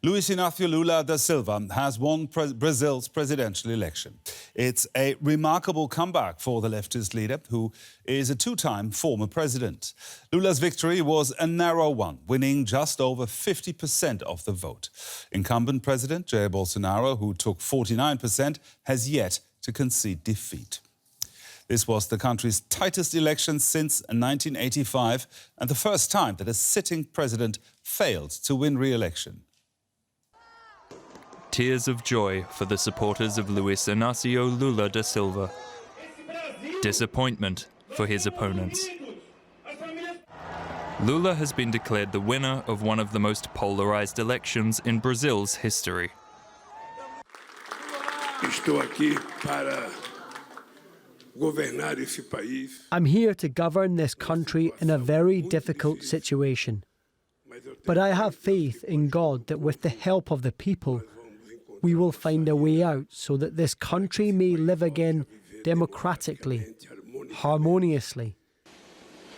Luiz Inácio Lula da Silva has won Brazil's presidential election. It's a remarkable comeback for the leftist leader, who is a two-time former president. Lula's victory was a narrow one, winning just over 50% of the vote. Incumbent President Jair Bolsonaro, who took 49%, has yet to concede defeat. This was the country's tightest election since 1985 and the first time that a sitting president failed to win re-election. Tears of joy for the supporters of Luiz Inácio Lula da Silva. Disappointment for his opponents. Lula has been declared the winner of one of the most polarized elections in Brazil's history. Estou aqui para governar esse país. I'm here to govern this country in a very difficult situation. But I have faith in God that with the help of the people, we will find a way out so that this country may live again democratically, harmoniously.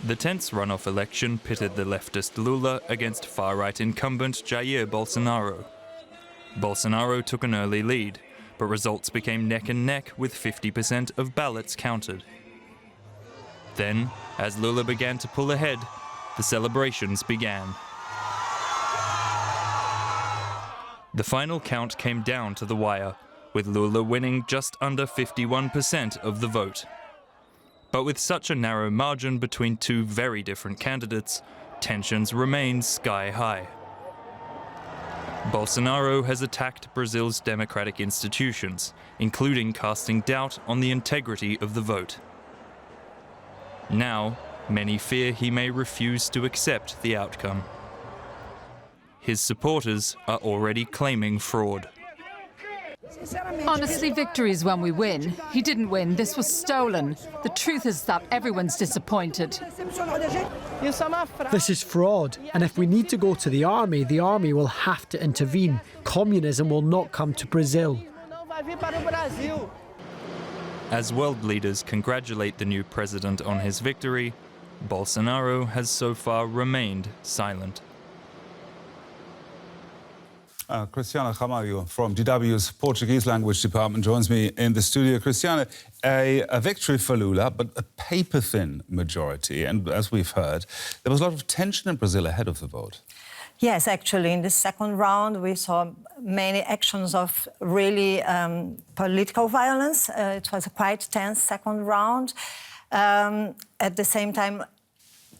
The tense runoff election pitted the leftist Lula against far-right incumbent Jair Bolsonaro. Bolsonaro took an early lead, but results became neck and neck with 50% of ballots counted. Then, as Lula began to pull ahead, the celebrations began. The final count came down to the wire, with Lula winning just under 51% of the vote. But with such a narrow margin between two very different candidates, tensions remain sky high. Bolsonaro has attacked Brazil's democratic institutions, including casting doubt on the integrity of the vote. Now, many fear he may refuse to accept the outcome. His supporters are already claiming fraud. Honestly, victory is when we win. He didn't win. This was stolen. The truth is that everyone's disappointed. This is fraud, and if we need to go to the army will have to intervene. Communism will not come to Brazil. As world leaders congratulate the new president on his victory, Bolsonaro has so far remained silent. Cristiana Ramalho from DW's Portuguese language department joins me in the studio. Cristiana, a victory for Lula, but a paper-thin majority. And as we've heard, there was a lot of tension in Brazil ahead of the vote. Yes, actually, in the second round, we saw many actions of really political violence. It was a quite tense second round. At the same time,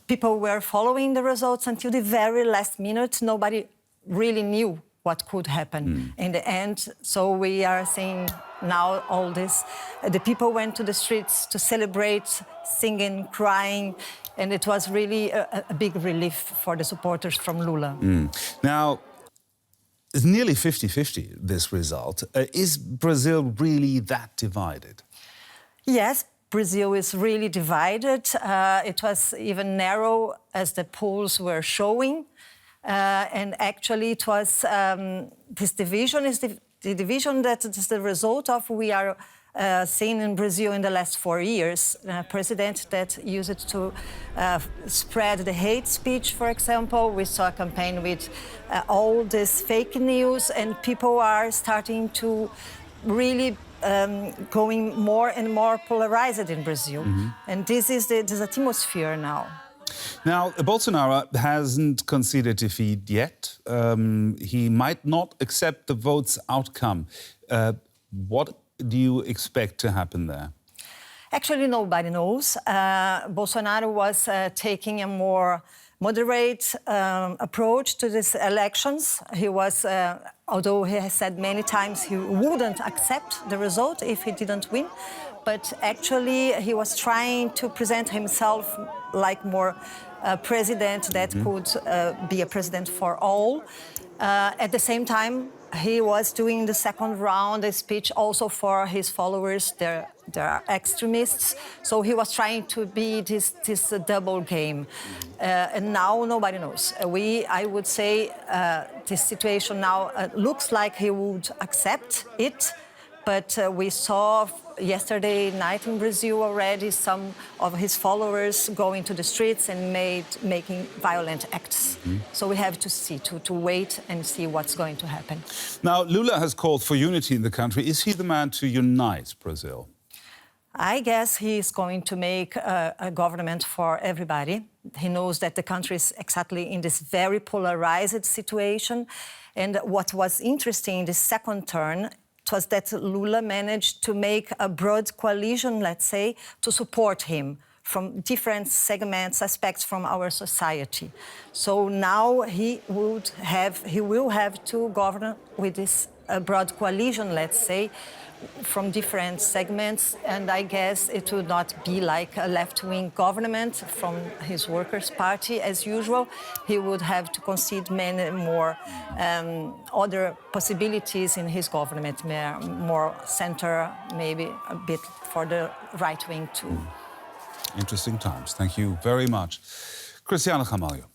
people were following the results until the very last minute. Nobody really knew what could happen in the end. So we are seeing now all this. The people went to the streets to celebrate, singing, crying, and it was really a big relief for the supporters from Lula. Now, it's nearly 50-50, this result. Is Brazil really that divided? Yes, Brazil is really divided. It was even narrow as the polls were showing. And actually, it was this division is the division that is the result of we are seeing in Brazil in the last 4 years. A president that used it to spread the hate speech, for example. We saw a campaign with all this fake news, and people are starting to really going more and more polarized in Brazil. And this is the atmosphere now. Now, Bolsonaro hasn't conceded defeat yet. He might not accept the vote's outcome. What do you expect to happen there? Actually, nobody knows. Bolsonaro was taking a more moderate approach to these elections. He was, although he has said many times he wouldn't accept the result if he didn't win, but actually he was trying to present himself like more president that could be a president for all. At the same time, he was doing the second round a speech also for his followers. There are extremists, so he was trying to be this double game. And now nobody knows. I would say this situation now looks like he would accept it, But we saw yesterday night in Brazil already some of his followers going to the streets and making violent acts. So we have to see, to wait and see what's going to happen. Now, Lula has called for unity in the country. Is he the man to unite Brazil? I guess he is going to make a government for everybody. He knows that the country is exactly in this very polarized situation. And what was interesting in the second turn was that Lula managed to make a broad coalition, let's say, to support him from different segments, aspects from our society. So now he will have to govern with this broad coalition, let's say, from different segments, and I guess it would not be like a left-wing government from his Workers' Party as usual. He would have to concede many more other possibilities in his government, more center, maybe a bit for the right wing too. Interesting times. Thank you very much. Cristiano Ramalho.